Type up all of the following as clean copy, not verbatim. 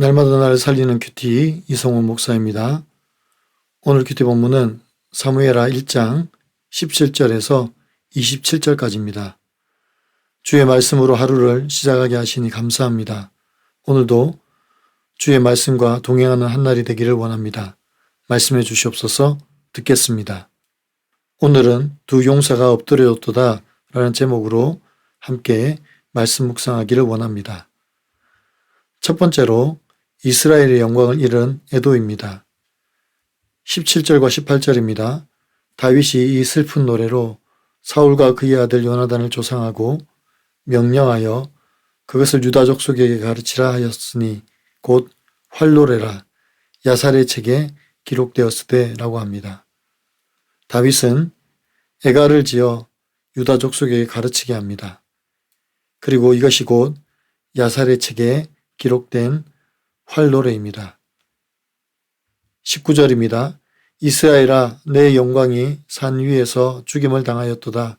날마다 나를 살리는 큐티 이성훈 목사입니다. 오늘 큐티 본문은 사무엘하 1장 17절에서 27절까지입니다. 주의 말씀으로 하루를 시작하게 하시니 감사합니다. 오늘도 주의 말씀과 동행하는 한날이 되기를 원합니다. 말씀해 주시옵소서. 듣겠습니다. 오늘은 두 용사가 엎드려졌도다 라는 제목으로 함께 말씀 묵상하기를 원합니다. 첫 번째로 이스라엘의 영광을 잃은 에돔입니다. 17절과 18절입니다. 다윗이 이 슬픈 노래로 사울과 그의 아들 요나단을 조상하고 명령하여 그것을 유다 족속에게 가르치라 하였으니 곧 활노래라 야살의 책에 기록되었으되 라고 합니다. 다윗은 애가를 지어 유다 족속에게 가르치게 합니다. 그리고 이것이 곧 야살의 책에 기록된 활노래입니다. 19절입니다. 이스라엘아 내 영광이 산 위에서 죽임을 당하였도다.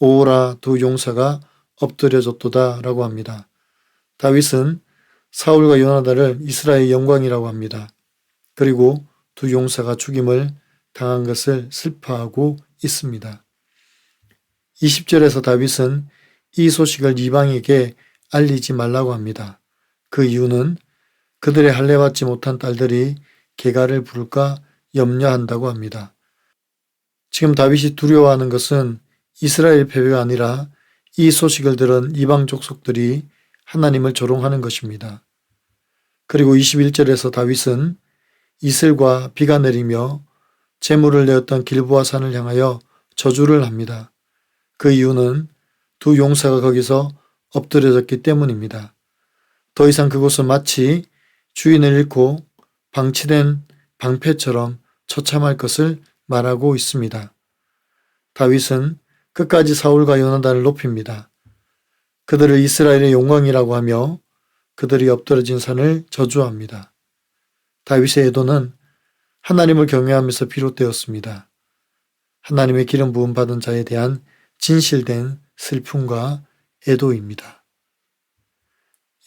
오호라 두 용사가 엎드려졌도다 라고 합니다. 다윗은 사울과 요나단을 이스라엘의 영광이라고 합니다. 그리고 두 용사가 죽임을 당한 것을 슬퍼하고 있습니다. 20절에서 다윗은 이 소식을 이방에게 알리지 말라고 합니다. 그 이유는 그들의 할례받지 못한 딸들이 계가를 부를까 염려한다고 합니다. 지금 다윗이 두려워하는 것은 이스라엘 패배가 아니라 이 소식을 들은 이방 족속들이 하나님을 조롱하는 것입니다. 그리고 21절에서 다윗은 이슬과 비가 내리며 재물을 내었던 길보아 산을 향하여 저주를 합니다. 그 이유는 두 용사가 거기서 엎드려졌기 때문입니다. 더 이상 그곳은 마치 주인을 잃고 방치된 방패처럼 처참할 것을 말하고 있습니다. 다윗은 끝까지 사울과 요나단을 높입니다. 그들을 이스라엘의 영광이라고 하며 그들이 엎드러진 산을 저주합니다. 다윗의 애도는 하나님을 경외하면서 비롯되었습니다. 하나님의 기름 부음 받은 자에 대한 진실된 슬픔과 애도입니다.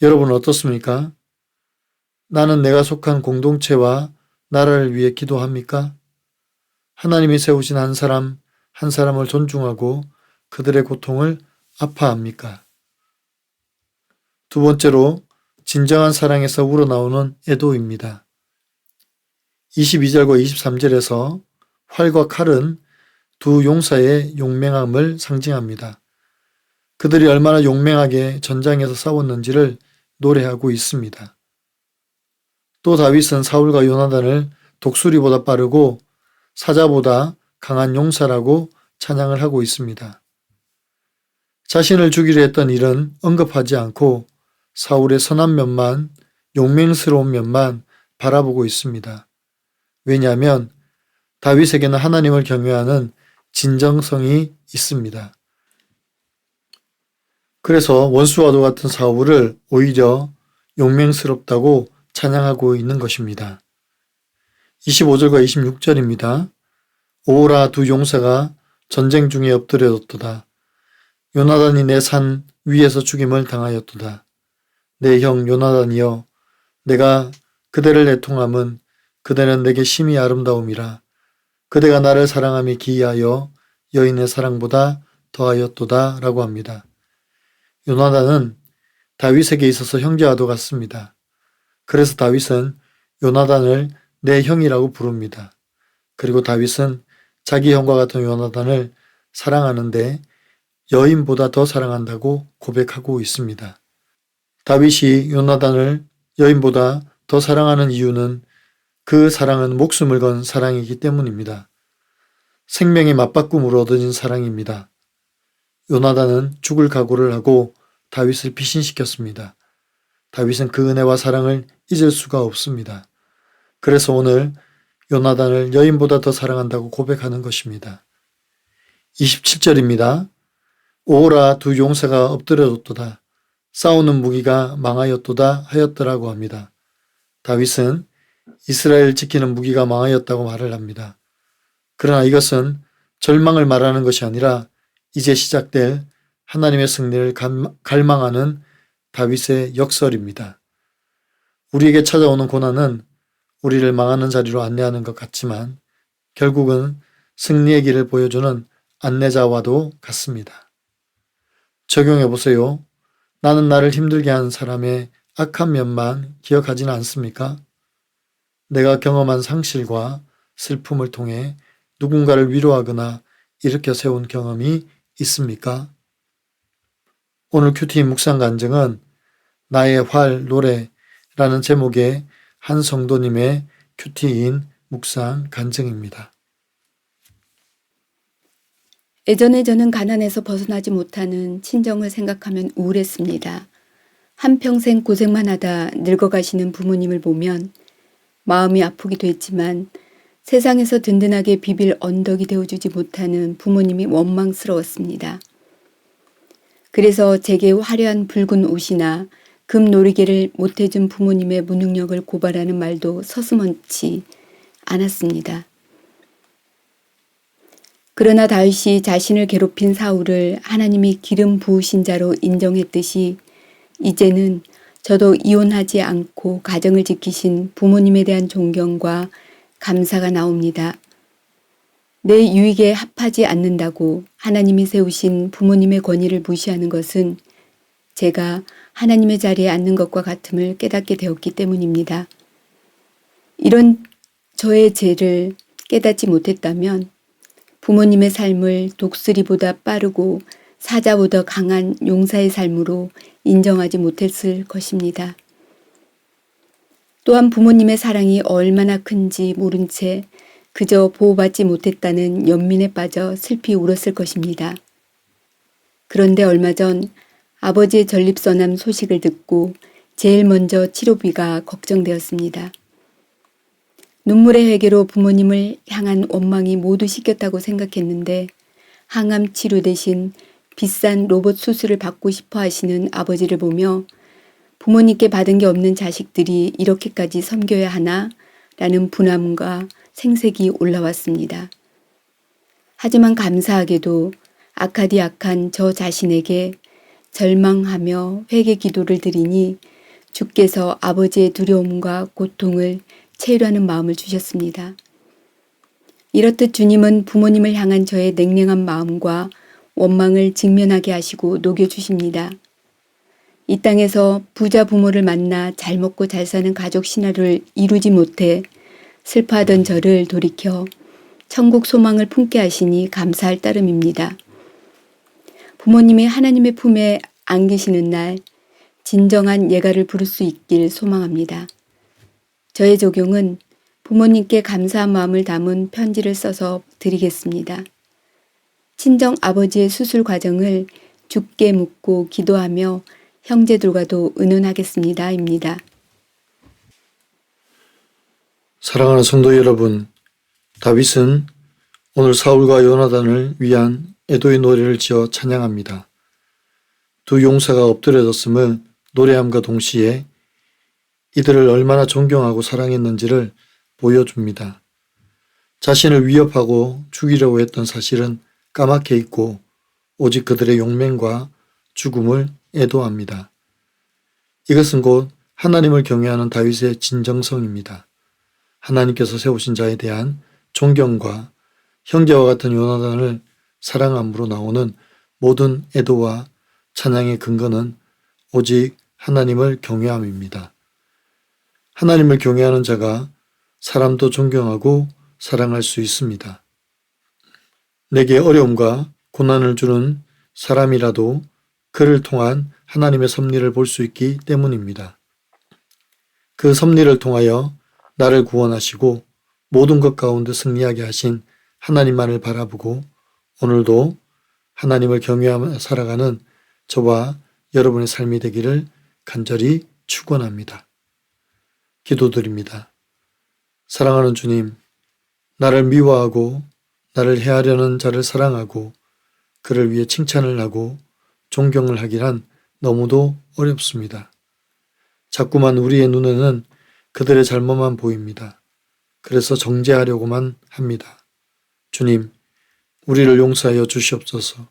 여러분은 어떻습니까? 나는 내가 속한 공동체와 나라를 위해 기도합니까? 하나님이 세우신 한 사람을 존중하고 그들의 고통을 아파합니까? 두 번째로 진정한 사랑에서 우러나오는 애도입니다. 22절과 23절에서 활과 칼은 두 용사의 용맹함을 상징합니다. 그들이 얼마나 용맹하게 전장에서 싸웠는지를 노래하고 있습니다. 또 다윗은 사울과 요나단을 독수리보다 빠르고 사자보다 강한 용사라고 찬양을 하고 있습니다. 자신을 죽이려 했던 일은 언급하지 않고 사울의 선한 면만, 용맹스러운 면만 바라보고 있습니다. 왜냐하면 다윗에게는 하나님을 경외하는 진정성이 있습니다. 그래서 원수와도 같은 사울을 오히려 용맹스럽다고 찬양하고 있는 것입니다. 25절과 26절입니다. 오호라 두 용사가 전쟁 중에 엎드려졌도다. 요나단이 내 산 위에서 죽임을 당하였도다. 내 형 요나단이여 내가 그대를 애통함은 그대는 내게 심히 아름다움이라. 그대가 나를 사랑함이 기이하여 여인의 사랑보다 더하였도다 라고 합니다. 요나단은 다윗에게 있어서 형제와도 같습니다. 그래서 다윗은 요나단을 내 형이라고 부릅니다. 그리고 다윗은 자기 형과 같은 요나단을 사랑하는데 여인보다 더 사랑한다고 고백하고 있습니다. 다윗이 요나단을 여인보다 더 사랑하는 이유는 그 사랑은 목숨을 건 사랑이기 때문입니다. 생명의 맞바꿈으로 얻어진 사랑입니다. 요나단은 죽을 각오를 하고 다윗을 피신시켰습니다. 다윗은 그 은혜와 사랑을 잊을 수가 없습니다. 그래서 오늘 요나단을 여인보다 더 사랑한다고 고백하는 것입니다. 27절입니다. 오호라 두 용사가 엎드려졌도다. 싸우는 무기가 망하였도다 하였더라고 합니다. 다윗은 이스라엘 지키는 무기가 망하였다고 말을 합니다. 그러나 이것은 절망을 말하는 것이 아니라 이제 시작될 하나님의 승리를 갈망하는 다윗의 역설입니다. 우리에게 찾아오는 고난은 우리를 망하는 자리로 안내하는 것 같지만 결국은 승리의 길을 보여주는 안내자와도 같습니다. 적용해 보세요. 나는 나를 힘들게 한 사람의 악한 면만 기억하지는 않습니까? 내가 경험한 상실과 슬픔을 통해 누군가를 위로하거나 일으켜 세운 경험이 있습니까? 오늘 큐티 묵상 간증은 나의 활 노래라는 제목의 한 성도님의 큐티인 묵상 간증입니다. 예전에 저는 가난에서 벗어나지 못하는 친정을 생각하면 우울했습니다. 한평생 고생만 하다 늙어가시는 부모님을 보면 마음이 아프기도 했지만 세상에서 든든하게 비빌 언덕이 되어주지 못하는 부모님이 원망스러웠습니다. 그래서 제게 화려한 붉은 옷이나 금 놀이개를 못해준 부모님의 무능력을 고발하는 말도 서슴없지 않았습니다. 그러나 다윗이 자신을 괴롭힌 사울을 하나님이 기름 부으신 자로 인정했듯이 이제는 저도 이혼하지 않고 가정을 지키신 부모님에 대한 존경과 감사가 나옵니다. 내 유익에 합하지 않는다고 하나님이 세우신 부모님의 권위를 무시하는 것은 제가 하나님의 자리에 앉는 것과 같음을 깨닫게 되었기 때문입니다. 이런 저의 죄를 깨닫지 못했다면 부모님의 삶을 독수리보다 빠르고 사자보다 강한 용사의 삶으로 인정하지 못했을 것입니다. 또한 부모님의 사랑이 얼마나 큰지 모른 채 그저 보호받지 못했다는 연민에 빠져 슬피 울었을 것입니다. 그런데 얼마 전 아버지의 전립선암 소식을 듣고 제일 먼저 치료비가 걱정되었습니다. 눈물의 회개로 부모님을 향한 원망이 모두 씻겼다고 생각했는데 항암 치료 대신 비싼 로봇 수술을 받고 싶어 하시는 아버지를 보며 부모님께 받은 게 없는 자식들이 이렇게까지 섬겨야 하나? 라는 분함과 생색이 올라왔습니다. 하지만 감사하게도 악하디 악한 저 자신에게 절망하며 회개 기도를 드리니 주께서 아버지의 두려움과 고통을 채우려는 마음을 주셨습니다. 이렇듯 주님은 부모님을 향한 저의 냉랭한 마음과 원망을 직면하게 하시고 녹여주십니다. 이 땅에서 부자 부모를 만나 잘 먹고 잘 사는 가족 신화를 이루지 못해 슬퍼하던 저를 돌이켜 천국 소망을 품게 하시니 감사할 따름입니다. 부모님이 하나님의 품에 안기시는 날 진정한 예가를 부를 수 있길 소망합니다. 저의 적용은 부모님께 감사한 마음을 담은 편지를 써서 드리겠습니다. 친정 아버지의 수술 과정을 주께 묻고 기도하며 형제들과도 의논하겠습니다. 입니다. 사랑하는 성도 여러분, 다윗은 오늘 사울과 요나단을 위한 애도의 노래를 지어 찬양합니다. 두 용사가 엎드려졌음을 노래함과 동시에 이들을 얼마나 존경하고 사랑했는지를 보여줍니다. 자신을 위협하고 죽이려고 했던 사실은 까맣게 잊고 오직 그들의 용맹과 죽음을 애도합니다. 이것은 곧 하나님을 경외하는 다윗의 진정성입니다. 하나님께서 세우신 자에 대한 존경과 형제와 같은 요나단을 사랑함으로 나오는 모든 애도와 찬양의 근거는 오직 하나님을 경외함입니다. 하나님을 경외하는 자가 사람도 존경하고 사랑할 수 있습니다. 내게 어려움과 고난을 주는 사람이라도 그를 통한 하나님의 섭리를 볼 수 있기 때문입니다. 그 섭리를 통하여 나를 구원하시고 모든 것 가운데 승리하게 하신 하나님만을 바라보고 오늘도 하나님을 경외하며 살아가는 저와 여러분의 삶이 되기를 간절히 축원합니다. 기도드립니다. 사랑하는 주님, 나를 미워하고 나를 해하려는 자를 사랑하고 그를 위해 칭찬을 하고 존경을 하기란 너무도 어렵습니다. 자꾸만 우리의 눈에는 그들의 잘못만 보입니다. 그래서 정죄하려고만 합니다. 주님, 우리를 용서하여 주시옵소서.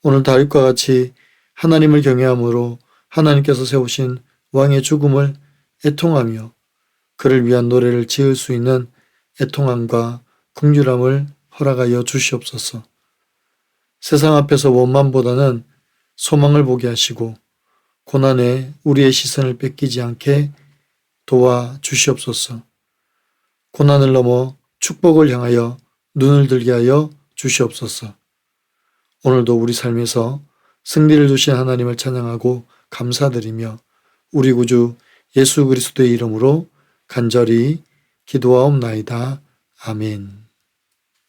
오늘 다윗과 같이 하나님을 경외함으로 하나님께서 세우신 왕의 죽음을 애통하며 그를 위한 노래를 지을 수 있는 애통함과 긍휼함을 허락하여 주시옵소서. 세상 앞에서 원망보다는 소망을 보게 하시고 고난에 우리의 시선을 뺏기지 않게 도와 주시옵소서. 고난을 넘어 축복을 향하여 눈을 들게 하여 주시옵소서. 오늘도 우리 삶에서 승리를 주신 하나님을 찬양하고 감사드리며 우리 구주 예수 그리스도의 이름으로 간절히 기도하옵나이다. 아멘.